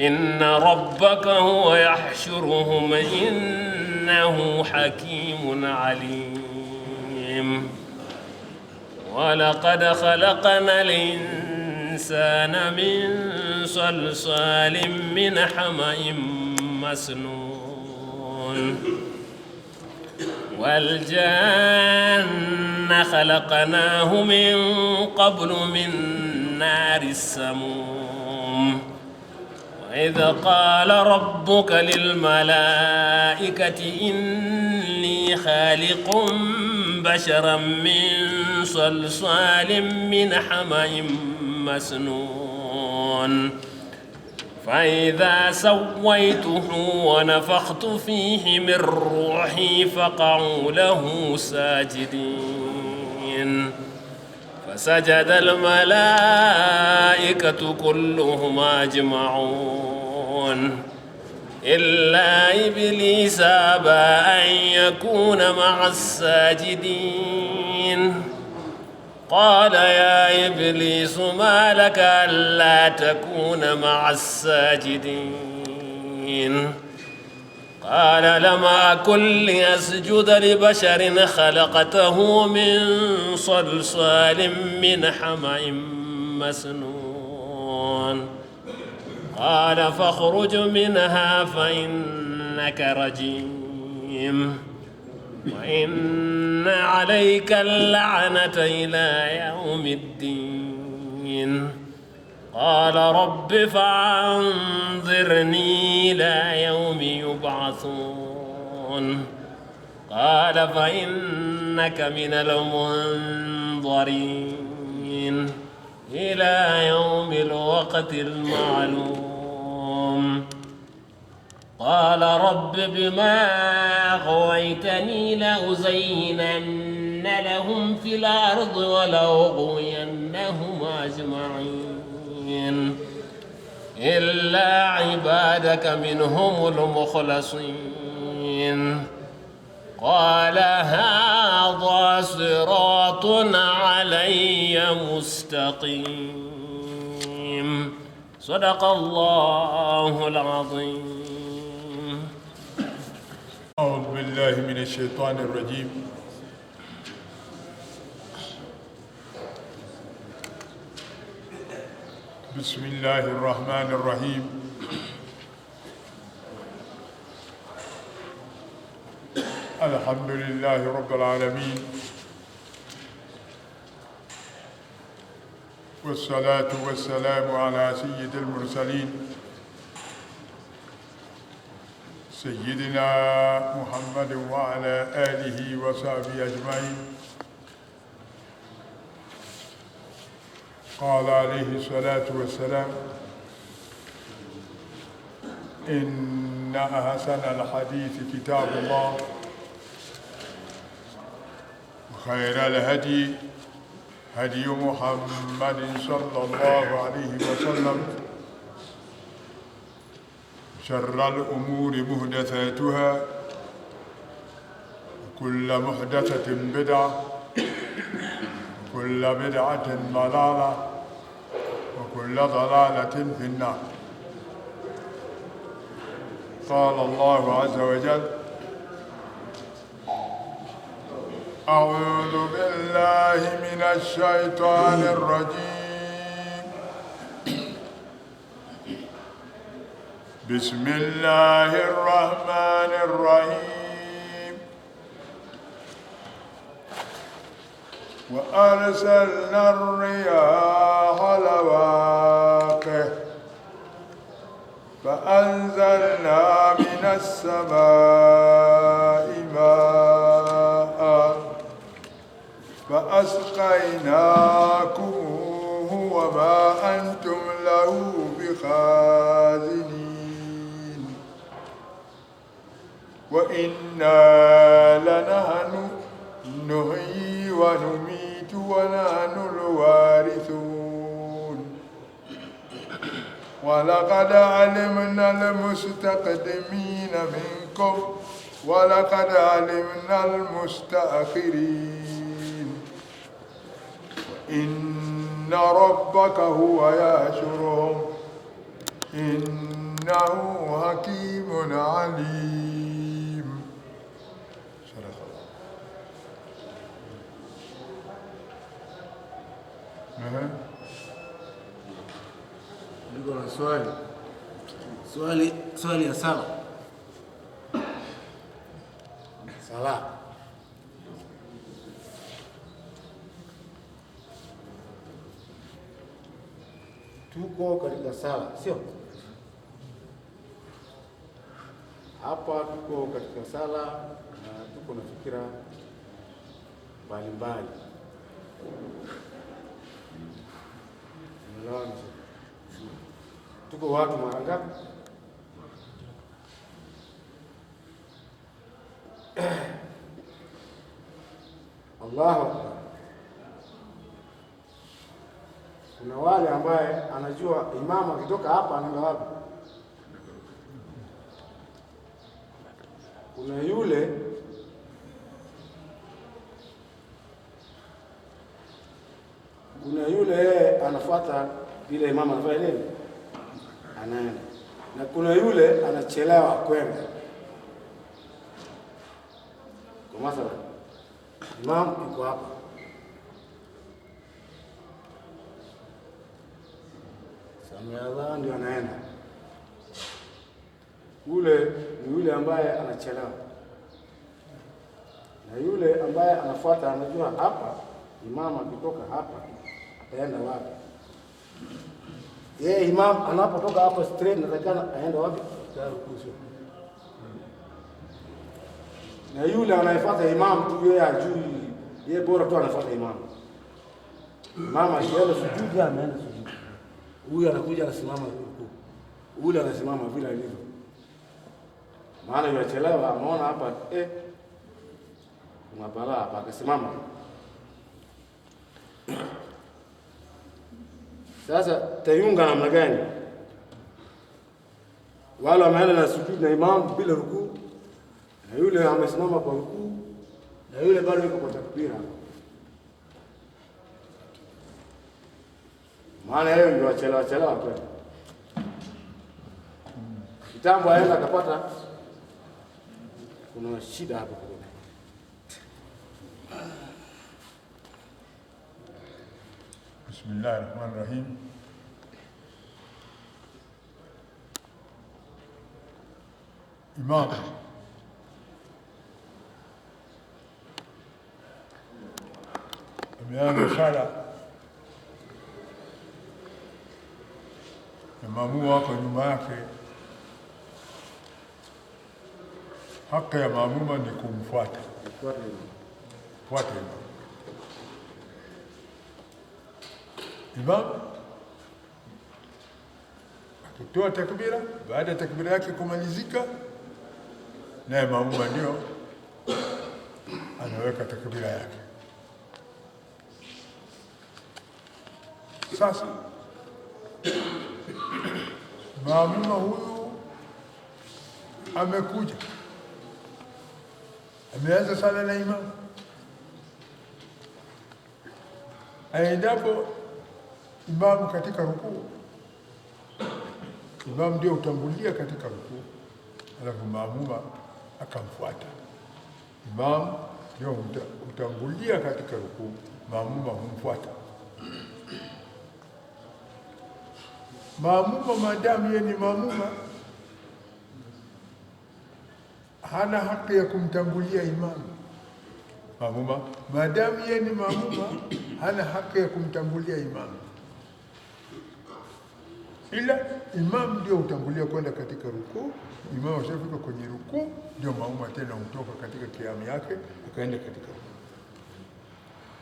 إن ربك هو يحشرهم إنه حكيم عليم ولقد خلقنا الإنسان من صلصال من حمأ مسنون والجان خلقناه من قبل من نار السموم وإذ قال ربك للملائكة إني خالق بشرا من صلصال من حمأ مسنون فإذا سويته ونفخت فيه من روحي فقعوا له ساجدين فسجد الملائكة كلهم أجمعون إلا إبليس أبى أن يكون مع الساجدين قال يا إبليس ما لك ألا تكون مع الساجدين قال لم أكن لأسجد لبشر خلقته من صلصال من حمأ مسنون قال فاخرج منها فإنك رجيم وإن عليك اللعنة إلى يوم الدين قال رب فأنظرني إلى يوم يبعثون قال فإنك من المنظرين إلى يوم الوقت المعلوم قال رب بما أغويتني لأزينن لهم في الأرض ولأغوينهم أجمعين إلا عبادك منهم المخلصين قال هذا صراط علي مستقيم صدق الله العظيم. أعوذ بالله من الشيطان الرجيم. بسم الله الرحمن الرحيم. الحمد لله رب العالمين والصلاة والسلام على سيد المرسلين سيدنا محمد وعلى آله وصحبه أجمعين. قال عليه الصلاة والسلام إن أحسن الحديث كتاب الله وخير الهدي هدي محمد صلى الله عليه وسلم شر الأمور محدثاتها وكل محدثة بدعة وكل بدعة ضلالة وكل ضلالة في النار. قال الله عز وجل أعوذ بالله من الشيطان الرجيم. بسم الله الرحمن الرحيم. وأرسلنا الرياح لواقح فأنزلنا من السماء ماء فأسقيناكموه وما أنتم له بخازنين وإنا لنحن نحيي ونميت ونحن الوارثون ولقد علمنا المستقدمين منكم ولقد علمنا المستأخرين إن ربك هو يحشرهم إنه innahu hakimun alim. Sadaqallah. Niko na swali ya sala. Tuko katika sala, sio? Hapa tuko katika sala na tuko na fikira mbalimbali. Tuko watu mara ngapi? Allahu Akbar. Kuna wale ambaye anajua imamu akitoka hapa anaenda wapi. Kuna yule anafuata vile imamu anafanya nini, anaenda, na kuna yule anachelewa kwenda. Kwa mathalan, imamu yuko hapa, Samia ndio anaenda. Ule ni yule ambaye anachelewa, na yule ambaye anafuata anajua hapa imamu akitoka hapa ataenda wapi. Yeye imamu anapotoka hapa straight natakana aende wapi? Na yule anayefuata imamu tu yeye ajui, yeye bora tu anafuata imamu. Mama akienda sujudi ameenda sujudi. Huyu anakuja anasimama huko. Ule anasimama vile alivyo. Maana yachelewa ameona hapa kuna balaa hapa akasimama. Sasa tayunga namna gani? Wale wameenda na sujudi na imamu bila rukuu, na yule amesimama kwa rukuu, na yule bado yuko kwa takbira. Maana yeye ndio achelewa kweli. Kitambo aenda akapata kuna shida hapo kidogo. Bismillahirrahmanirrahim. Imam ameanza sala na maamuma wako nyuma yake. Haki ya maamuma ni kumfuata, fuata imam akitoa takbira. Baada ya takbira yake kumalizika, naye maamuma ndio anaweka takbira yake. Sasa maamuma huyu amekuja, ameanza sala na imamu. Aendapo imamu katika rukuu, imamu ndio utangulia katika rukuu, alafu maamuma akamfuata. Imamu ndio utangulia katika rukuu, maamuma humfuata. Maamuma maadamu yeye ni maamuma, hana haki ya kumtangulia imamu. Maamuma maadamu yeye ni maamuma, hana haki ya kumtangulia imamu, ila imamu ndio utangulia kwenda katika rukuu. Imamu ashafika kwenye rukuu, ndio maamuma tena hutoka katika kiamu yake akaenda katika rukuu.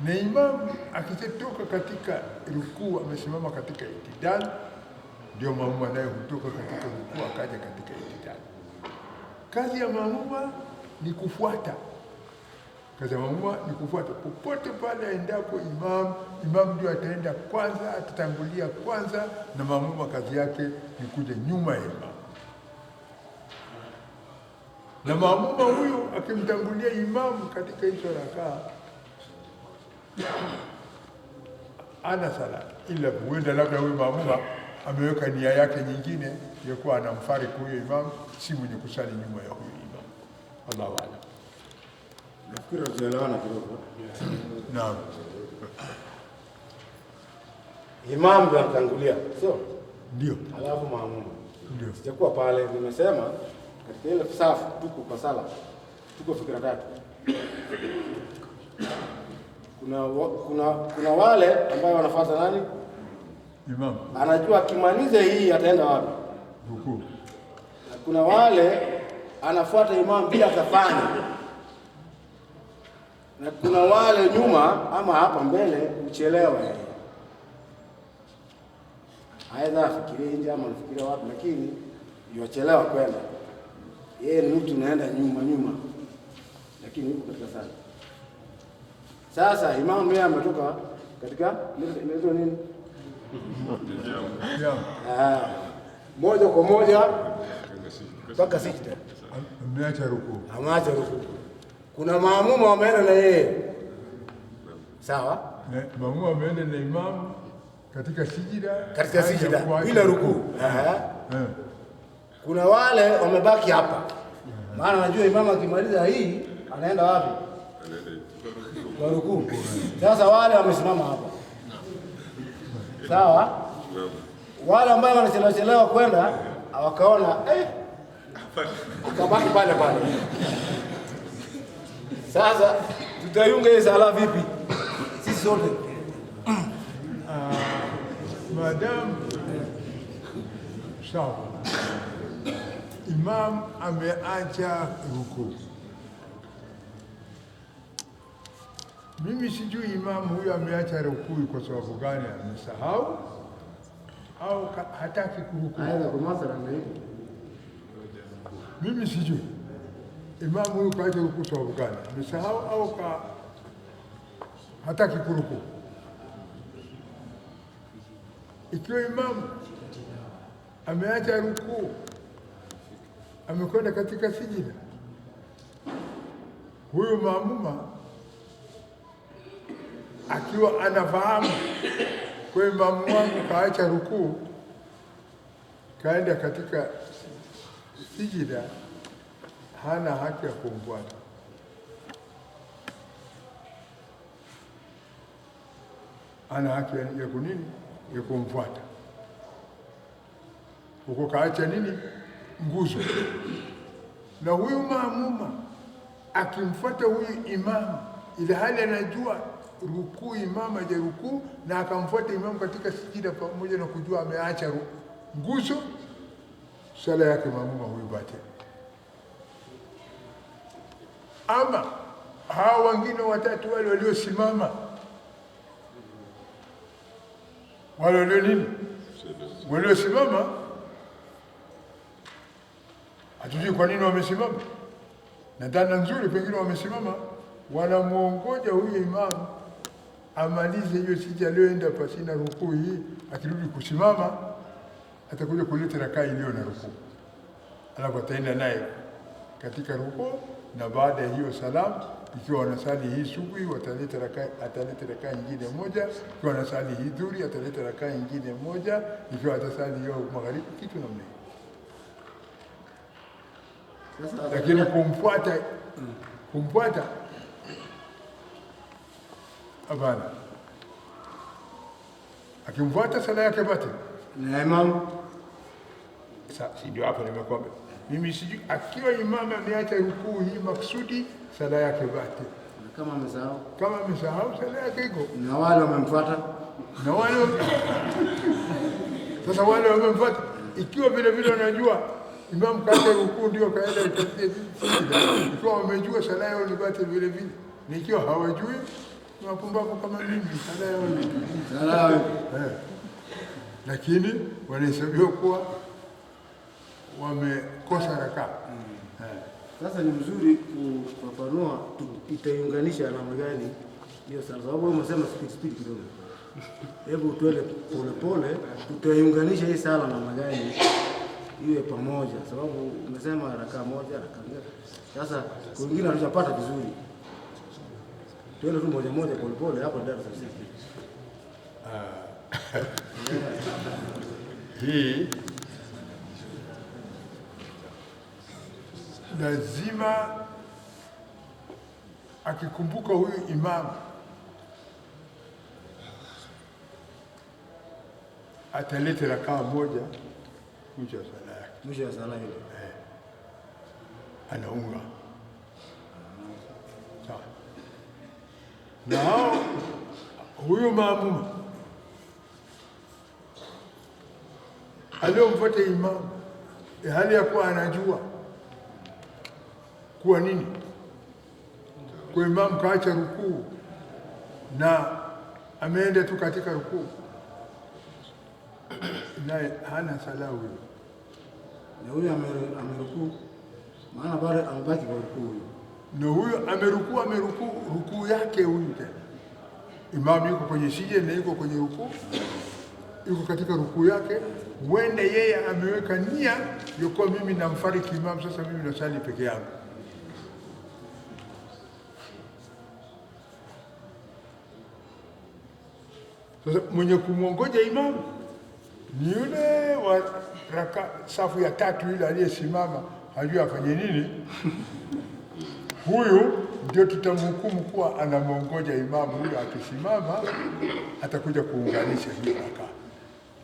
Na imamu akitoka katika rukuu amesimama katika itidal, ndio maamuma naye hutoka katika rukuu akaja katika itidal. Kazi ya maamuma ni kufuata. Kazi ya maamuma ni kufuata popote pale aendapo imamu ndio ataenda kwanza, atatangulia kwanza, na maamuma kazi yake ni kuja nyuma ya imamu. Na maamuma huyu akimtangulia imamu katika hizo rakaa, ana sala, ila huenda labda huyu maamuma ameweka nia yake nyingine ya kuwa anamfariki huyo imam, si mwenye kusali nyuma ya huyo imam. Allahu a'lam. Nafikiri tunaelewana kidogo. Naam. Imam ndio anatangulia, sio? Ndio. Alafu maamuma. Ndio. Sijakuwa pale, nimesema katika ile safu tuko kwa sala. Tuko fikra tatu. Kuna wale ambao wanafuata nani? Imam. Anajua akimaliza hii ataenda wapi? Rukuu. Kuna wale anafuata imam bila kafanya. Na kuna wale nyuma ama hapa mbele uchelewa. Aidha afikirie nje ama anafikiria wapi, lakini yochelewa kwenda. Yeye ni mtu naenda nyuma. Lakini yuko katika sala. Sasa imam yeye ametoka katika ile nini? Moja kwa moja mpaka sijda. Ameacha rukuu. Ameacha rukuu. Kuna maamuma wameenda na yeye. Sawa? Maamuma wameenda na imam katika sijida. Katika sijida bila rukuu. Kuna wale wamebaki hapa. Maana anajua imam akimaliza hii anaenda wapi? Kwa rukuu. Sasa wale wamesimama hapa. Sawa? Wale ambao wanachelewa kwenda wakaona akabaki pale. Sasa tutaiunga hii sala vipi? Sisi sote. Madam sawa. Imam ameacha rukuu. Mimi sijui imam huyo ameacha rukuu kwa sababu gani, amesahau au hataki kurukuu. Aidha kwa masala na hiyo. Mimi sijui imam huyo kaacha rukuu sababu gani, amesahau au hataki kurukuu. Ikiwa imam ameacha rukuu, amekwenda katika sijida, huyo maamuma akiwa anafahamu kwa imamu wangu kaacha rukuu kaenda katika sijida, hana haki ya kumfuata. Hana haki ya kunini? Ya kumfuata. Huko kaacha nini? Nguzo. Na huyu maamuma akimfuata huyu imamu ili hali anajua rukuu, imamu haja rukuu, na akamfuata imamu katika sijida pamoja na kujua ameacha nguzo, sala yake maamuma huyu batil. Ama hawa wengine watatu wale waliosimama, wale walio nini? Waliosimama, hatujui kwa nini wamesimama, na dhana nzuri pengine wamesimama wanamuongoja huyu imamu amalize hiyo sijida aliyoenda pasina rukuu hii. Akirudi kusimama atakuja kuleta rakaa iliyo na rukuu, alafu ataenda naye katika rukuu, na baada ya hiyo salamu, ikiwa wanasali hii subuhi ataleta rakaa nyingine moja, ikiwa wanasali hii dhuhuri ataleta rakaa nyingine moja, ikiwa atasali hiyo magharibi, kitu namna hiyo. Lakini kumfuata hapana. Akimfuata sala yake batil. Na imam sasa ndio hapo nimekwambia. Mimi sijui akiwa imam ameacha rukuu hii maksudi, sala yake batil. Kama amesahau sala yake iko. Na wale wamemfuata. Na wale sasa wale wamemfuata, ikiwa vile wanajua imam kaacha rukuu ndio kaenda katika sijida, ikiwa wamejua sala yao ni batil vile, na ikiwa hawajui mapumbavu kama mimi, sala yao lakini wanahesabiwa kuwa wamekosa rakaa. Sasa ni mzuri kufafanua itaiunganisha namna gani hiyo sala, sababu wewe umesema speed kidogo. Hebu tuende pole tutaiunganisha hii sala namna gani iwe pamoja, sababu umesema rakaa moja, rakaa mbili. Sasa wengine hatujapata vizuri. Tuende tu moja pole hapo ndio sasa. hii lazima akikumbuka huyu imamu atalete rakaa moja mwisho wa sala yake, mwisho wa sala ile anaunga sawa. Na hao huyu maamuma aliyomfuata imamu hali ya kuwa anajua kuwa nini kwa imamu kaacha rukuu na ameenda tu katika rukuu, naye hana sala huyo. Na huyo amerukuu, maana bado amebaki kwa rukuu huyo. Na huyo amerukuu rukuu yake huyu tena. Imamu yuko kwenye sijda na yuko kwenye rukuu, yuko katika rukuu yake, huenda yeye ameweka nia yuko mimi namfariki imamu, sasa mimi nasali peke yangu. Sasa mwenye kumwongoja imamu ni yule wa safu ya tatu ile aliyesimama, hajui afanye nini. Huyu ndio tutamhukumu kuwa anamwongoja imamu. Huyu akisimama atakuja kuunganisha hii rakaa.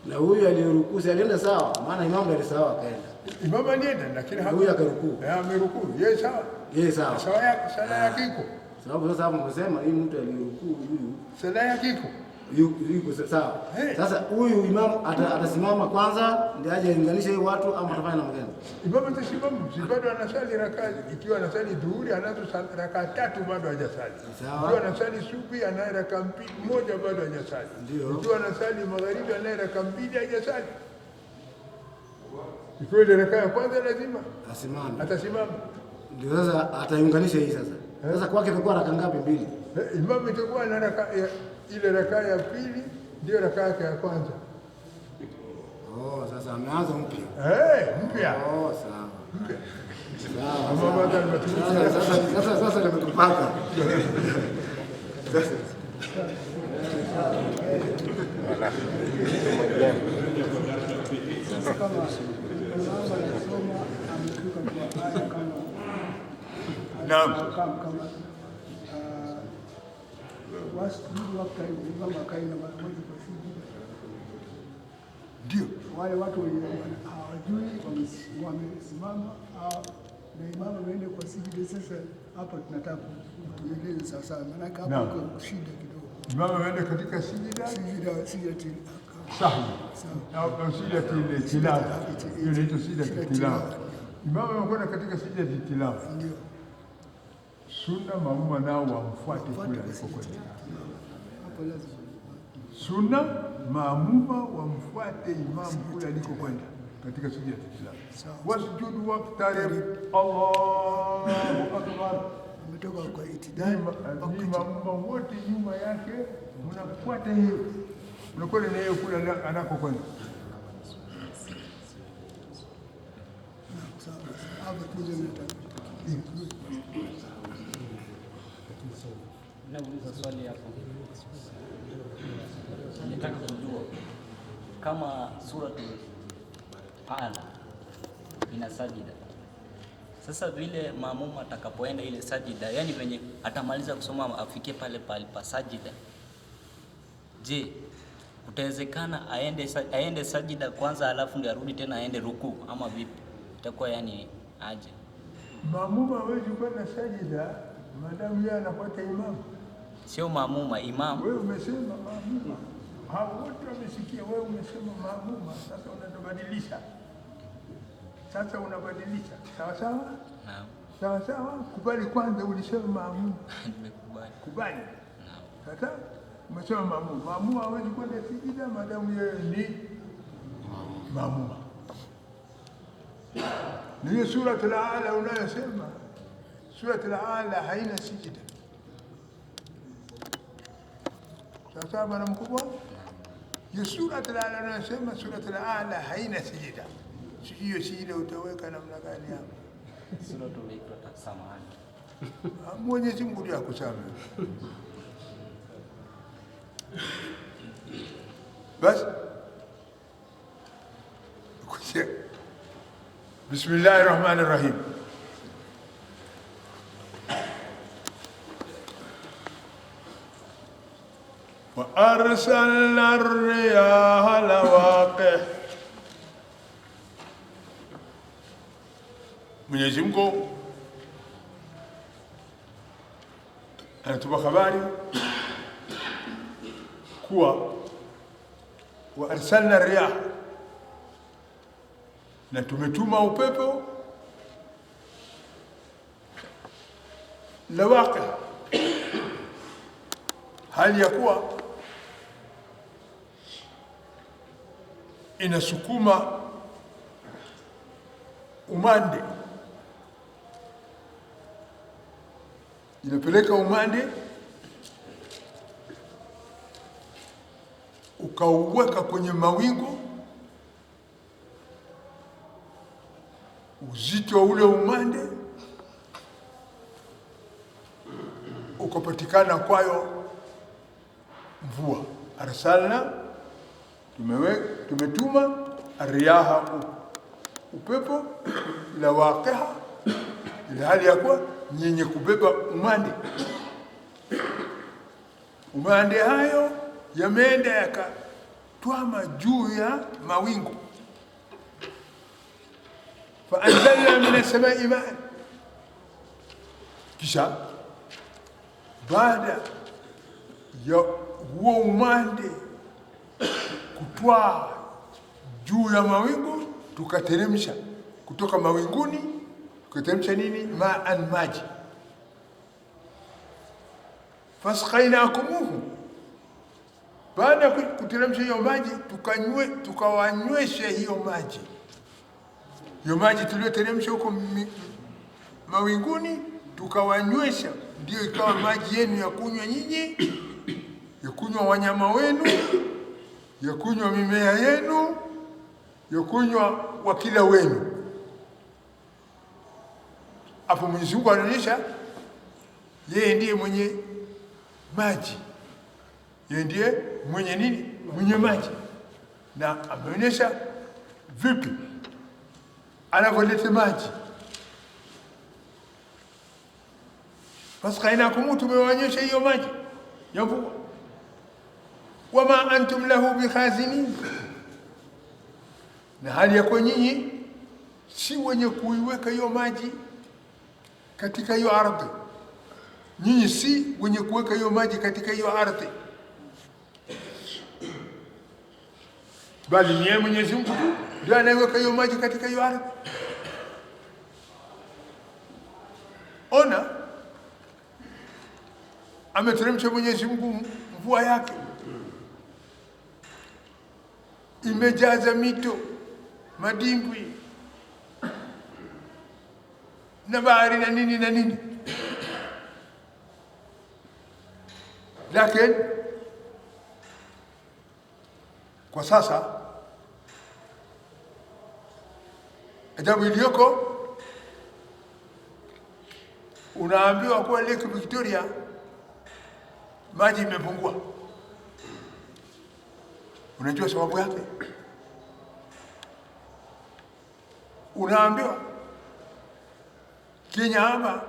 Na huyu aliyerukuu alienda sawa, maana imamu ndiye sawa akaenda. Imamu alienda lakini huyu akarukuu. Amerukuu. Yeye sawa. Yeye sawa. Sawa yake, sala yake iko. Sababu sasa hapo msema hii mtu aliyerukuu huyu sala yake iko. Yuko sawa. Sasa huyu imamu atasimama kwanza ndio aje aunganishe watu ama atafanya namna gani? Imamu atasimama, si bado anasali rakaa, ikiwa anasali dhuhuri anazo rakaa tatu bado hajasali. Ikiwa anasali subuhi anaye rakaa moja bado hajasali. Ikiwa anasali magharibi anaye rakaa mbili hajasali. Ikiwa ile rakaa ya kwanza lazima asimame. Atasimama. Ndio sasa ataunganisha hii sasa. Sasa kwake itakuwa rakaa ngapi? Mbili. Imamu itakuwa na rakaa ile rakaa ya pili ndio rakaa yake ya kwanza. Sasa ameanza mpya. Mpya. Sawa. Mpya. Sawa. Sasa nimekupata. Naam. Ndio wale watu hawajui wamesimama na imamu ameenda kwa sijida. Sasa hapa tunataka kueleza sasa, maana hapa kuna shida kidogo. Imamu ameenda katika sijida sahwi au sijida tilawa, hiyo inaitwa sijida tilawa. Imamu amekwenda katika sijida tilawa, ndio sunna maamuma nao wamfuate kule alipokwenda. Sunna maamuma wamfuate imamu kule alikokwenda katika sijda tilawa. Wasjudu waqtarib, Allahu akbar. Umetoka kwa itidali, ni maamuma wote nyuma yake mnafuata hiyo, unakwenda na hiyo kule anakokwenda. Nauliza swali hapo. Nataka kujua kama suratul Ala ina sajida. Sasa vile maamuma atakapoenda ile sajida, yani venye atamaliza kusoma afikie pale pa sajida. Je, utawezekana aende sajida kwanza alafu ndio arudi tena aende rukuu ama vipi? Itakuwa yani aje? Maamuma hawezi kwenda sajida maadamu yeye anafuata imamu. Sio maamuma, imamu. Wewe umesema maamuma. Hao wote wamesikia, wewe umesema maamuma, sasa unabadilisha. Sasa unabadilisha. Sawa sawa? Naam. Sawa sawa? Kubali kwanza ulisema maamuma. Nimekubali. Kubali. Naam. Sasa umesema maamuma. Maamuma hawezi kwenda sijida maadamu yeye ni maamuma. Na hiyo suratul Ala unayosema, suratul Ala haina sijida. Sasa bwana mkubwa, hiyo suratul Ala unayosema, suratul Ala haina sijida. Hiyo sijida utaweka namna gani hapo? Suratul Iqra, samahani. Mwenyezi Mungu ndiye akusamehe. Basi Bismillahir Rahmanir Rahim. Wa arsalna ar-riyaha lawaqih. Mwenyezi Mungu anatupa habari kuwa wa arsalna riyah, na tumetuma upepo lawaqih, hali ya kuwa inasukuma umande, inapeleka umande ukauweka kwenye mawingu. Uzito wa ule umande ukapatikana kwayo mvua. Arsalna, tumetuma riyaha, upepo lawaqiha, ile hali ya kuwa nyenye kubeba umande. Umande hayo yameenda yakatwama juu ya mawingu. Fa anzalna minas samai ma'an, kisha baada ya huo umande kutwaa juu ya mawingu, tukateremsha kutoka mawinguni, tukateremsha nini? Ma'an, maji. Fasqainakumuhu, baada ya kuteremsha hiyo maji tukawanywesha hiyo maji. Hiyo maji tuliyoteremsha huko mawinguni tukawanywesha, ndio ikawa maji yenu ya kunywa nyinyi, ya kunywa wanyama wenu, ya kunywa mimea yenu, ya kunywa wakila wenu. Hapo Mwenyezi Mungu anaonyesha yeye ndiye mwenye maji, yeye ndiye mwenye nini? Mwenye maji. Na ameonyesha vipi anavyoleta maji. Fasqainakum, tumewanyesha hiyo maji ya mvua. Wama antum lahu bikhazinin, na hali yako nyinyi si wenye kuiweka hiyo maji katika hiyo ardhi. Nyinyi si wenye kuweka hiyo maji katika hiyo ardhi, bali ni yeye Mwenyezi Mungu tu ndio anayeweka hiyo maji katika hiyo ardhi. Ona, ameteremsha Mwenyezi Mungu mvua yake, imejaza mito, madimbwi na bahari na nini na nini. Lakini kwa sasa ajabu iliyoko, unaambiwa kuwa Lake Victoria maji imepungua. Unajua sababu yake? Unaambiwa Kenya hapa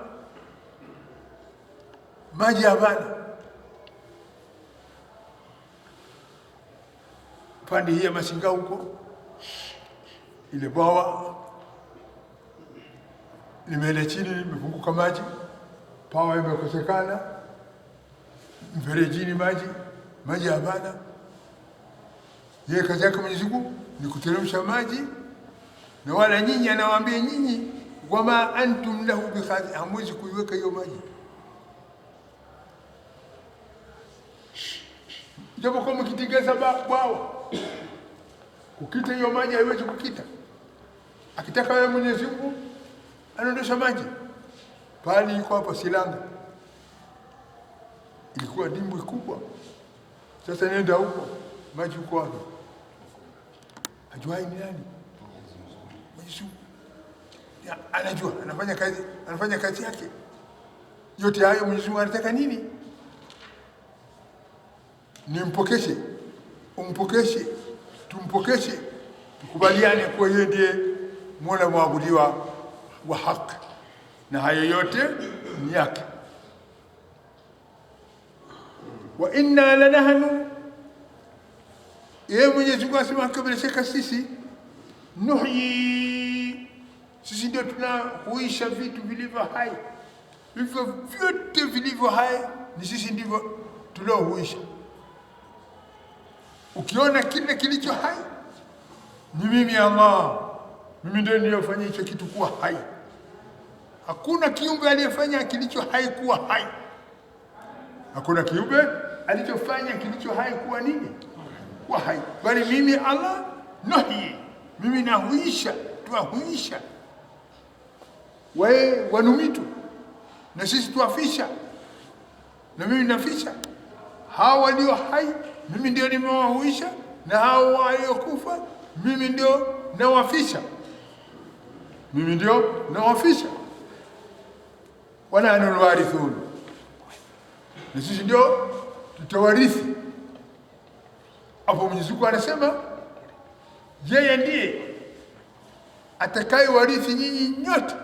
maji hapana. Pande hii ya Masinga huko, ile bwawa limeenda chini, limepunguka maji, pawa imekosekana, mferejini maji hapana. Yeye kazi yake Mwenyezi Mungu ni kuteremsha maji, na wala nyinyi anawaambia nyinyi, wama antum lahu bikhazin, hamwezi kuiweka hiyo maji. Japo kama kitigeza bwawa, ukita hiyo maji haiwezi kukita. Akitaka wewe Mwenyezi Mungu anaondosha maji. Pale iko hapa Silanga, ilikuwa dimbwi kubwa, sasa nenda huko, maji uko wapi? Hajuai ni nani? Mwenyezi Mungu anajua, anafanya kazi yake. Yote hayo Mwenyezi Mungu anataka nini? Nimpokeshe, umpokeshe, tumpokeshe tukubaliane kuwa yeye ndiye Mola mwabudiwa wa haki na hayo yote ni yake. Wa inna lanahnu, yeye Mwenyezi Mungu asema kabla shaka sisi nuhyi, sisi ndio tunahuisha vitu vilivyo hai. Hivyo vyote vilivyo hai ni sisi ndivyo tuliohuisha. Ukiona kile kilicho hai ni mimi Allah, mimi ndio niliyofanya hicho kitu kuwa hai. Hakuna kiumbe aliyefanya kilicho hai kuwa hai. Hakuna kiumbe alichofanya kilicho hai kuwa nini? Kuwa hai. Bali mimi Allah nuhyi, mimi nahuisha, tuahuisha. Wewe wanumitu, na sisi tuafisha, na mimi nafisha. Hao walio hai mimi ndio nimewahuisha, na hao waliokufa mimi ndio nawafisha. Mimi ndio nawafisha. Wana nahnu alwarithun, na sisi ndio tutawarithi. Hapo Mwenyezi Mungu anasema yeye ndiye atakayewarithi nyinyi nyote,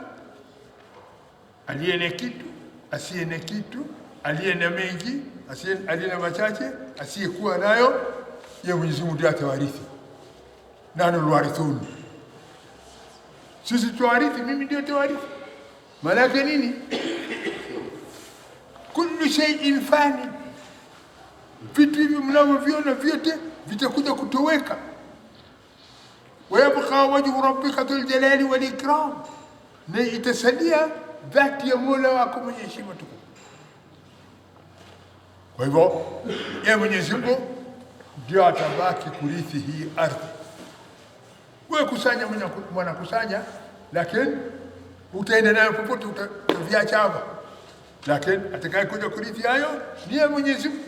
aliye na kitu, asiye na kitu, aliye na mengi, aliye na machache, asiyekuwa nayo, yeye Mwenyezi Mungu ndiye atawarithi. Nahnu alwarithun, sisi tuwarithi, mimi ndio tawarithi. Maana yake nini? Kullu shay'in fani, vitu hivi mnavyoviona vyote vitakuja kutoweka. Wayabqa wajhu rabbika dhul jalali wal ikram, na itasalia dhati ya Mola wako mwenye heshima tukufu. Kwa hivyo yeye Mwenyezi Mungu ndio atabaki kurithi hii ardhi. Wewe kusanya, mwana kusanya, lakini utaenda nayo popote, utaviacha hapa. Lakini atakaye kuja kurithi hayo ndiye Mwenyezi Mungu.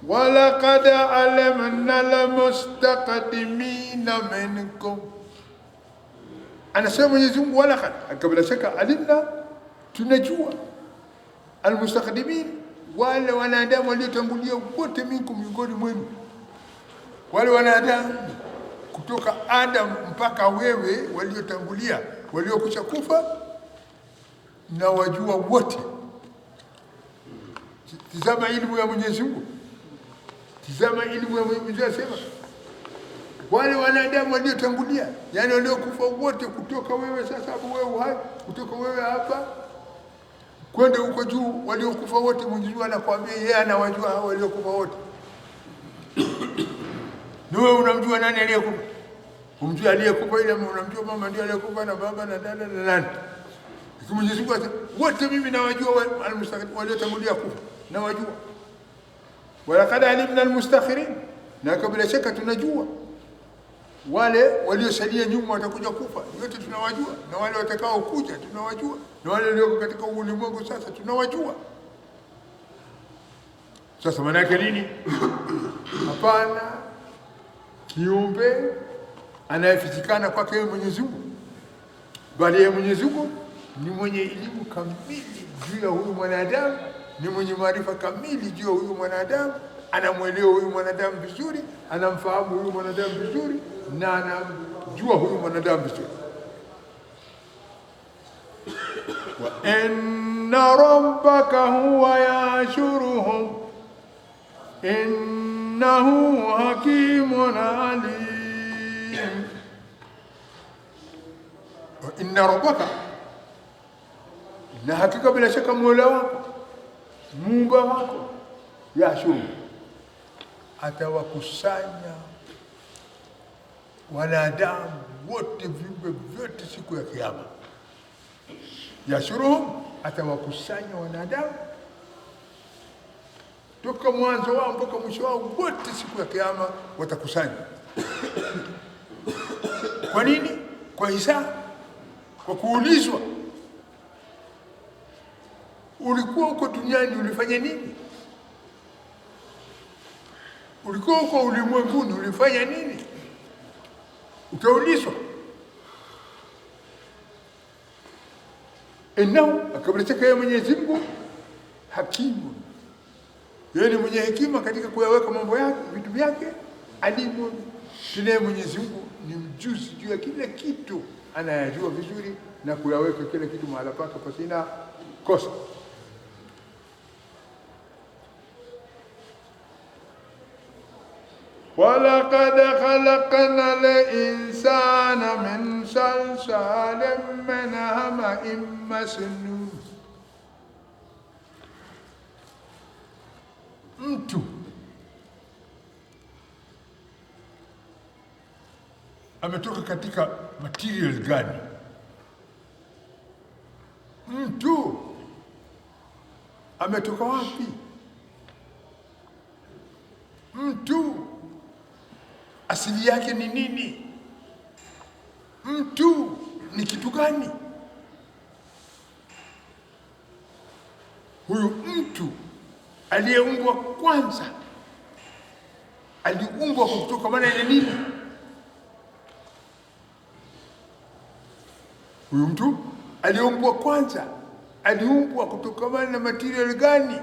Walaqad alamna almustaqdimina minkum, anasema Mwenyezi Mungu walaqad, kabla shaka alimna, tunajua almustaqdimin, wale wanadamu waliotangulia wote, minkum, miongoni mwenu, wale wanadamu kutoka Adam mpaka wewe waliotangulia, waliokusha kufa, na wajua wote. Tizama elimu ya Mwenyezi Mungu, tizama elimu ya Mwenyezi Mungu. Asema wale wanadamu waliotangulia, yani waliokufa wote, kutoka wewe sasa hapo wewe uhai, kutoka wewe hapa kwenda huko juu, waliokufa wote. Mwenyezi Mungu anakuambia yeye anawajua hao waliokufa wote. Ni wewe unamjua nani aliyekufa? Umjua aliyekufa ile, unamjua mama ndio aliyekufa na baba na dada na nani? Mwenyezi Mungu wote mimi nawajua, waliotangulia kufa nawajua. Walaqad alimna almustakhirin, na kabla shaka tunajua wale waliosalia nyuma watakuja kufa, wote tunawajua, na wale watakao kuja tunawajua, na wale walioko katika ulimwengu sasa tunawajua. Sasa maana yake nini? Hapana kiumbe anayefichikana kwake yeye Mwenyezi Mungu, bali yeye Mwenyezi Mungu ni mwenye elimu kamili juu ya huyu mwanadamu, ni mwenye maarifa kamili juu ya huyu mwanadamu, anamwelewa huyu mwanadamu vizuri, anamfahamu huyu mwanadamu vizuri, na anamjua huyu mwanadamu vizuri. Wa inna rabbaka huwa yashuruhum innahu hakimun alim. Wa inna rabbaka, na hakika bila shaka Mola wako, Muumba wako, yashuru, atawakusanya wanadamu wote, viumbe vyote siku ya Kiyama. Yashuruhum, atawakusanya wanadamu toka mwanzo wao mpaka mwisho wao, wote siku ya Kiyama watakusanya. Kwa nini? Kwa hisabu, kwa kuulizwa, ulikuwa uko duniani ulifanya nini? Ulikuwa uko ulimwenguni ulifanya nini? Utaulizwa. Innahu, kabla shaka yeye Mwenyezi Mungu, hakimu, Yeye ni mwenye hekima katika kuyaweka mambo yake, vitu vyake. Alimu, tunaye Mwenyezi Mungu ni mjuzi juu ya kila kitu, anayajua vizuri na kuyaweka kila kitu mahala pake pasina kosa. وَلَقَدْ خَلَقْنَا الْإِنسَانَ مِنْ صَلْصَالٍ مِنْ حَمَإٍ مَسْنُونٍ. Mtu ametoka katika material gani? Mtu ametoka wapi? Mtu asili yake ni nini? Mtu ni kitu gani? Huyu mtu aliyeumbwa kwanza aliumbwa kutokamana na nini? Huyu mtu aliyeumbwa kwanza aliumbwa kutokamana na material gani?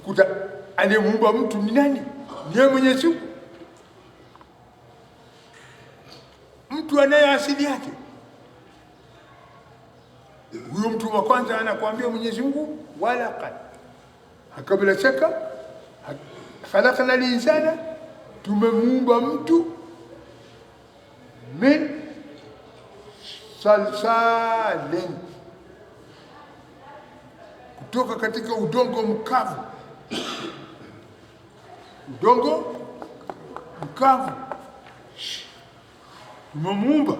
Kuta aliyemuumba mtu ni nani? Ni yeye Mwenyezi Mungu. Mtu anaye asili yake. Huyo mtu wa kwanza anakuambia Mwenyezi Mungu, walaqad, kabla shaka khalaqna al-insana, tumemuumba mtu min salsalin, kutoka katika udongo mkavu. Udongo mkavu tumemuumba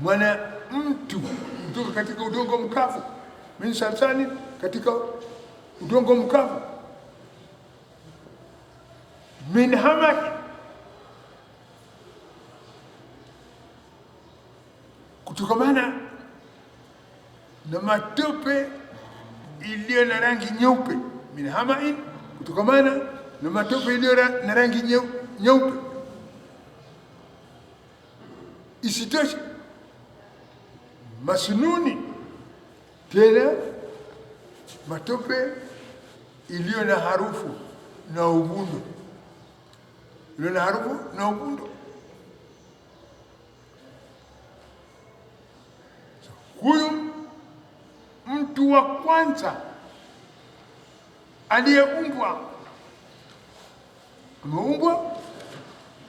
mwana mtu kutoka katika udongo mkavu. Min salsalin, katika udongo mkavu. Min hamad, kutokamana na matope iliyo na rangi nyeupe. Min hamain, kutokamana na matope iliyo na rangi nyeupe. Isitoshe, masnuni, tena matope iliyo na harufu na uvundo. Iliyo na harufu na uvundo. Huyu mtu wa kwanza aliyeumbwa ameumbwa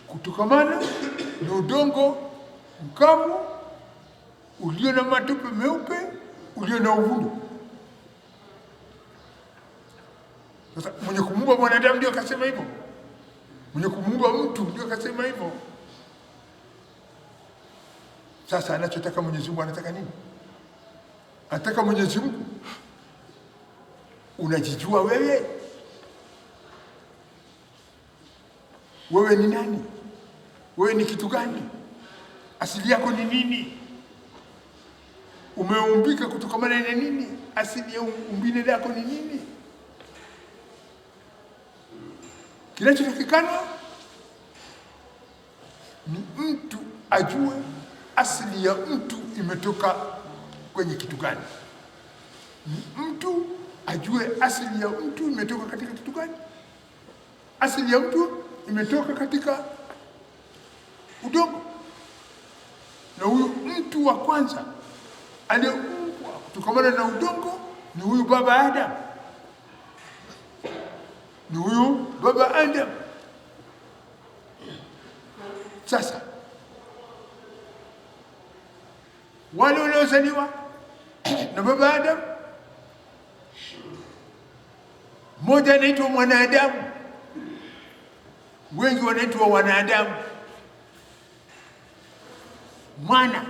kutokamana na udongo mkavu ulio na matope meupe, ulio na uvundo. Sasa mwenye kumuumba mwanadamu ndio akasema hivyo. Mwenye kumuumba mtu ndio akasema hivyo. Sasa anachotaka Mwenyezi Mungu, anataka nini? Anataka Mwenyezi Mungu, unajijua wewe? Wewe ni nani? Wewe ni kitu gani? Asili yako ni nini? Umeumbika kutokamana na nini? Asili ya umbile lako ni nini? Kinachotakikana ni mtu ajue asili ya mtu imetoka kwenye kitu gani. Ni mtu ajue asili ya mtu imetoka katika kitu gani. Asili ya mtu imetoka katika udongo. Na huyu mtu wa kwanza aliyeumbwa kutokamana na udongo ni huyu baba Adam. Ni huyu baba Adam. Sasa wale waliozaliwa na baba Adam, mmoja anaitwa mwanadamu, wengi wanaitwa wanadamu. Mwana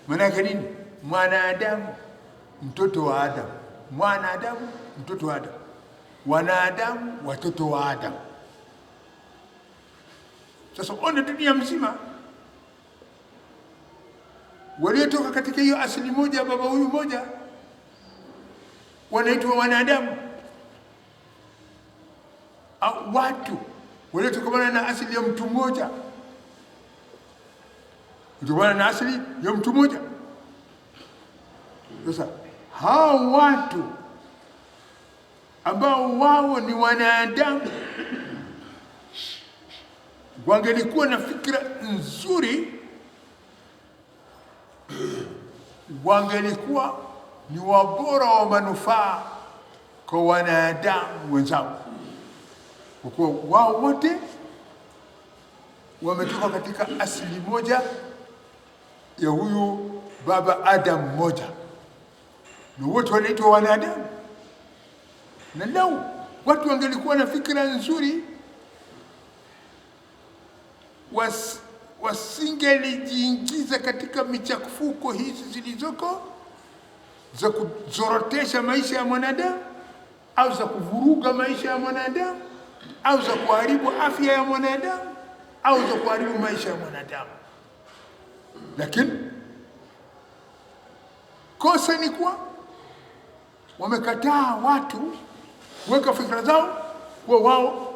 maana yake nini? Mwanadamu, mtoto wa Adam. Mwanadamu, mtoto wa Adam. Wanadamu, watoto wa Adam. Sasa ona dunia mzima waliotoka katika hiyo asili moja, baba huyu moja, wanaitwa wanadamu. Au watu waliotokamana na asili ya mtu mmoja, kutokana na asili ya mtu mmoja. Sasa hao watu ambao wao ni wanadamu wangelikuwa na fikra nzuri, wangelikuwa ni wabora wa manufaa kwa wanadamu wenzao, kwa kuwa wao wote wametoka katika asili moja ya huyu baba Adam mmoja, na wote wanaitwa wanadamu. Na lau watu wangelikuwa na fikra nzuri, wasingelijiingiza katika michafuko hizi zilizoko za kuzorotesha maisha ya mwanadamu, au za kuvuruga maisha ya mwanadamu, au za kuharibu afya ya mwanadamu, au za kuharibu maisha ya mwanadamu. Lakini kosa ni kuwa wamekataa watu kuweka fikra zao kwa wao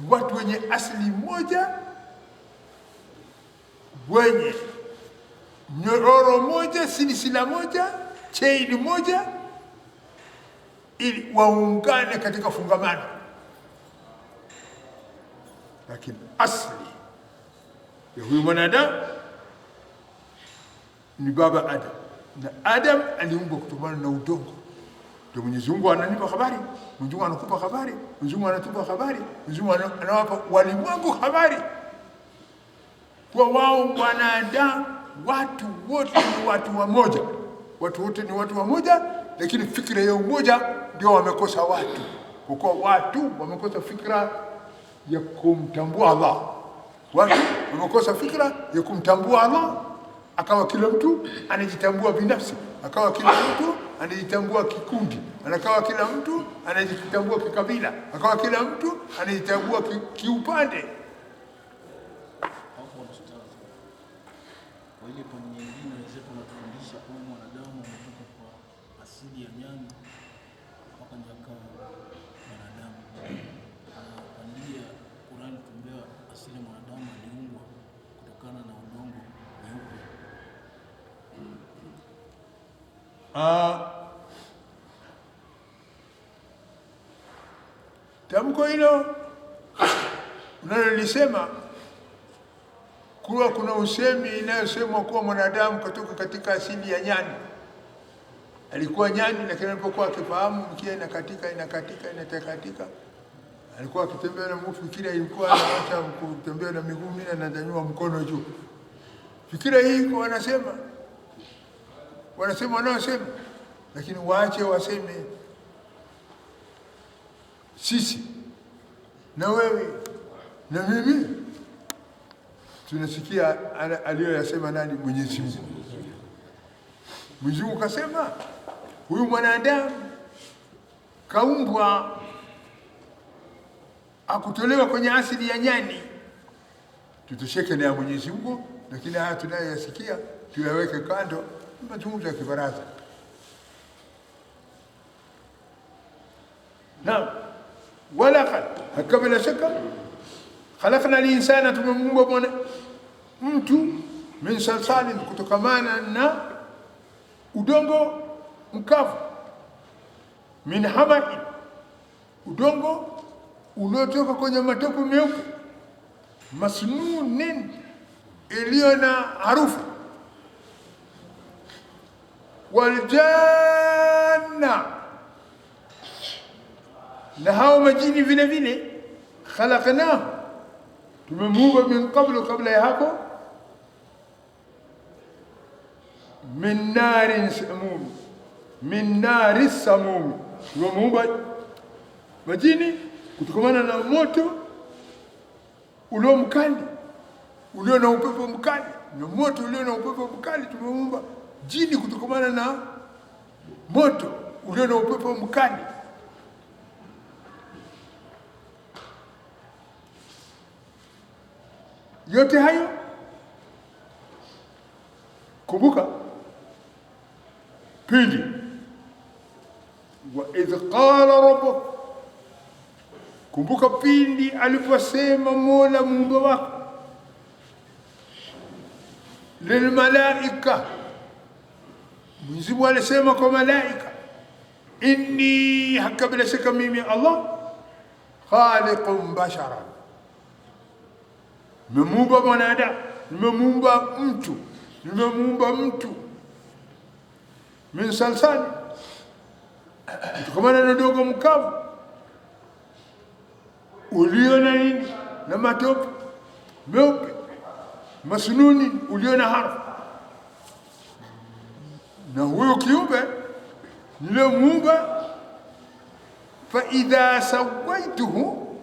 ni watu wenye asili moja, wenye nyororo moja, silsila moja, chain moja, ili waungane katika fungamano. Lakini asili ya huyu mwanadamu ni baba Adam, na Adam aliumbwa kutokana na udongo. Ndio Mwenyezi Mungu ananipa habari, Mwenyezi Mungu anakupa habari, Mwenyezi Mungu anatupa habari, Mwenyezi Mungu anawapa walimwengu habari kwa wao wanadamu, watu wote ni watu wamoja, watu wote ni watu wamoja, lakini fikra ya umoja ndio wamekosa watu, kwa kuwa watu wamekosa fikra ya kumtambua Allah. Watu wamekosa fikra ya kumtambua Allah, akawa kila mtu anajitambua binafsi, akawa kila mtu anajitambua kikundi, akawa kila mtu anajitambua kikabila, akawa kila mtu anajitambua kiupande. Kwa ile pande nyingine wenzetu wanatufundisha kwa mwanadamu anatoka kwa asili ya nyani mpaka njaka mwanadamu. Na pandia Qur'an tumbea asili ya mwanadamu aliumbwa kutokana na udongo mweupe. Tamko hilo unalolisema kuwa kuna usemi inayosemwa kuwa mwanadamu kutoka katika asili ya nyani. Alikuwa nyani, lakini alipokuwa akifahamu mkia inakatika, alikuwa akitembea na mguu, fikira ilikuwa anaacha kutembea na miguu minne na ananyanyua mkono juu. Fikira hii kwa wanasema wanaosema, lakini waache waseme. Sisi na wewe na mimi tunasikia aliyoyasema nani? Mwenyezi Mungu. Mwenyezi Mungu kasema huyu mwanadamu kaumbwa, akutolewa kwenye asili ya nyani. Tutosheke na Mwenyezi Mungu, lakini haya tunayoyasikia tuyaweke kando, mazungumzo ya kibaraza. Naam, wala hakika bila shaka khalaqna al-insana, tumemuumba mtu min salsalin, kutokamana na udongo mkavu, min hamai, udongo uliotoka kwenye matope meupe, masnunin, iliyo na harufu, waljanna, na hao majini vile vile khalaqnahu, tumemuumba min qablu, kabla ya hapo, min narin samum, min nari samum, tumemuumba majini kutokamana na moto ulio mkali, ulio na upepo mkali, na moto ulio na upepo mkali. Tumemuumba jini kutokamana na moto ulio na upepo mkali. Yote hayo kumbuka. Pili, wa idh qala rabbuk, kumbuka pindi aliposema Mola Muumba wako lilmalaika, Mwenyezi Mungu alisema kwa malaika, inni, haka bila shaka mimi Allah khaliqun basharan, nimemuumba mwanadamu, nimemuumba mtu min salsali, kutokamana na udongo mkavu ulio na nini, na matope meupe, masnuni, ulio na harfu. Na huyo kiumbe nilomuumba, fa idha sawaituhu,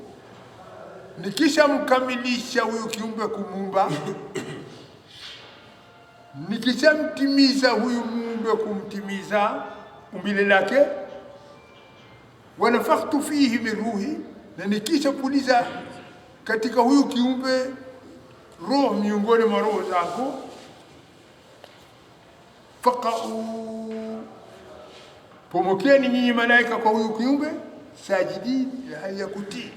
nikisha mkamilisha huyo kiumbe kumuumba, nikisha mtimiza huyu muumbe kumtimiza umbile lake, wa nafakhtu fihi min ruhi, na nikisha puliza katika huyu kiumbe roho miongoni mwa roho zangu, faqa'u, pomokeni nyinyi malaika kwa huyu kiumbe, sajidin, hali ya kutii.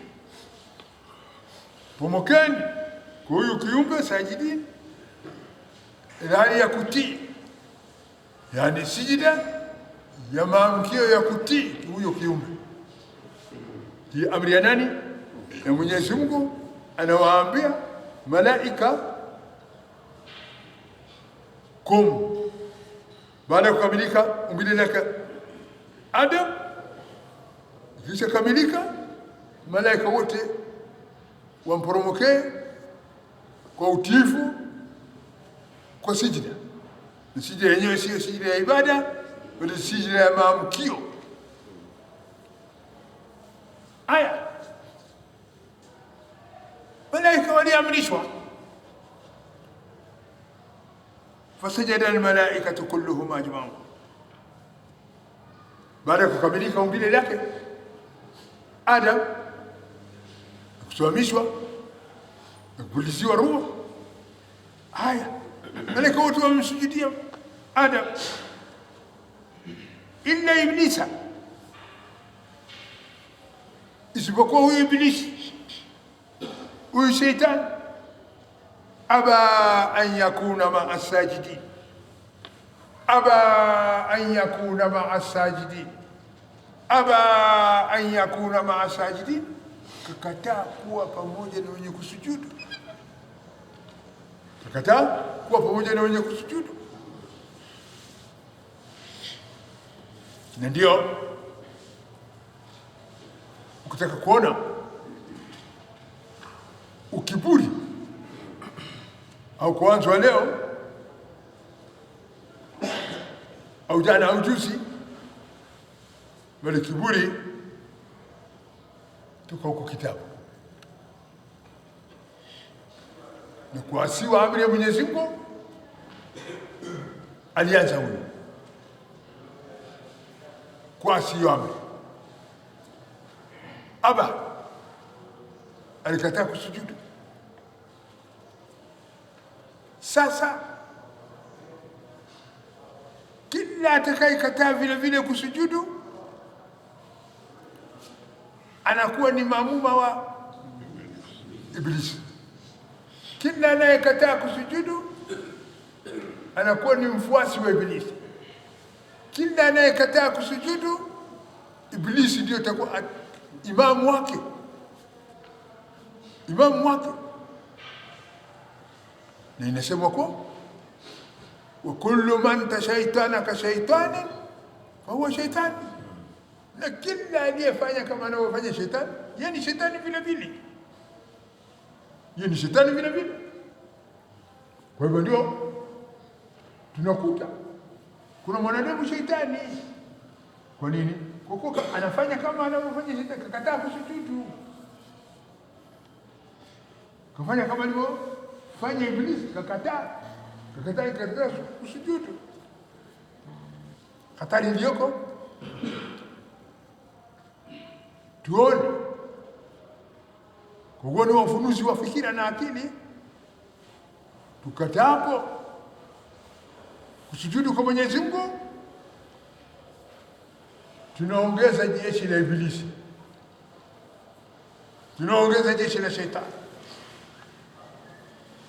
Pomokeni kwa huyu kiumbe sajidin, hali ya kutii, yani sijida ya maamkio ya kutii huyo kiumbe. Hii amri ya nani? Ya Mwenyezi Mungu. Anawaambia malaika kum, baada ya kukamilika umbile lake Adam, kisha kamilika, malaika wote wamporomokee kwa utiifu, kwa sijida. Na sijida yenyewe sio sijida ya ibada, bali sijida ya maamkio. Aya, malaika waliamrishwa, fasajada almalaikatu kulluhum ajmaun. Baada ya kukamilika umbile lake Adam, kusimamishwa na kupuliziwa roho, haya malaika wote wamemsujudia Adam, illa Iblisa, isipokuwa huyu Iblisi, huyu Shetani, aba an yakuna ma'a sajidin, aba an yakuna ma'a sajidin, aba an yakuna ma'a sajidin, kakataa kuwa pamoja na wenye kusujudu, kakataa kuwa pamoja na wenye kusujudu. Na ndio ukitaka kuona ukiburi au kuanzwa leo au jana au juzi, bali kiburi tuko huko kitabu, na kuasiwa amri ya Mwenyezi Mungu. Alianza huyo kuasiwa amri, aba, alikataa kusujudu. Sasa kila atakayekataa vile vile kusujudu anakuwa ni maamuma wa Iblisi. Kila anayekataa kusujudu anakuwa ni mfuasi wa Iblisi. Kila anayekataa kusujudu, Iblisi ndio atakuwa imamu wake, na inasema kwa wa kullu man tashaitana ka shaitanin fa huwa shaitan, na kila aliyefanya kama anavyofanya shetani, yani shetani vile vile, yani shetani vile vile. Kwa hivyo ndio tunakuta kuna mwanadamu shetani. Kwa nini? Kwa kuwa anafanya kama anavyofanya shetani, kakataa kusujudu, kafanya kama alivyofanya Iblisi, kakataa kusujudu. Hatari iliyoko tuone, kwa kuwa ni ufunuzi wa fikira na akili. Tukatapo kusujudu kwa Mwenyezi Mungu, tunaongeza jeshi la Ibilisi, tunaongeza jeshi la Shetani.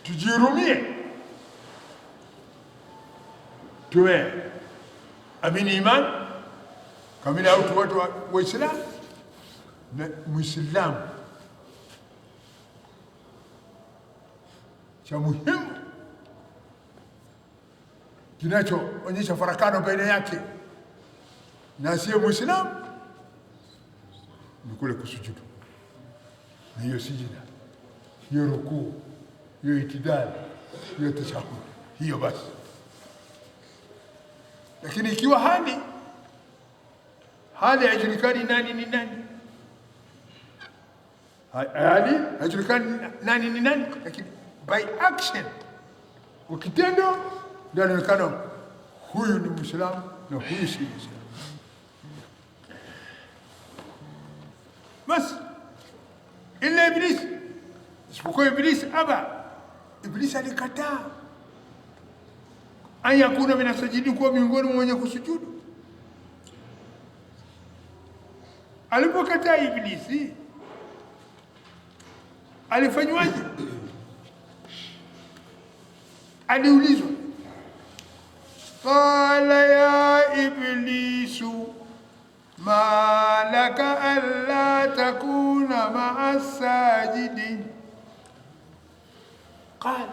Tujihurumie, tuwe amini imani, kamili au watu wa Waislamu na Muislamu. Cha muhimu kinachoonyesha farakano baina yake na asiye Muislamu ni kule kusujudu, na hiyo sijida, hiyo rukuu, hiyo itidali, hiyo tashahud, hiyo basi. Lakini ikiwa hali haijulikani nani ni nani, hali haijulikani nani ni nani, lakini by action, kwa kitendo ndio inaonekana huyu ni Muislamu na huyu si Muislamu. Basi ila Iblis, isipokuwa Iblis aba, Iblis alikataa an yakuna min asajidin, kuwa miongoni mwa wenye kusujudu. Alipokataa Iblisi alifanywaje? Aliulizwa, qala ya Iblisu ma laka alla takuna ma'a sajidin. Qala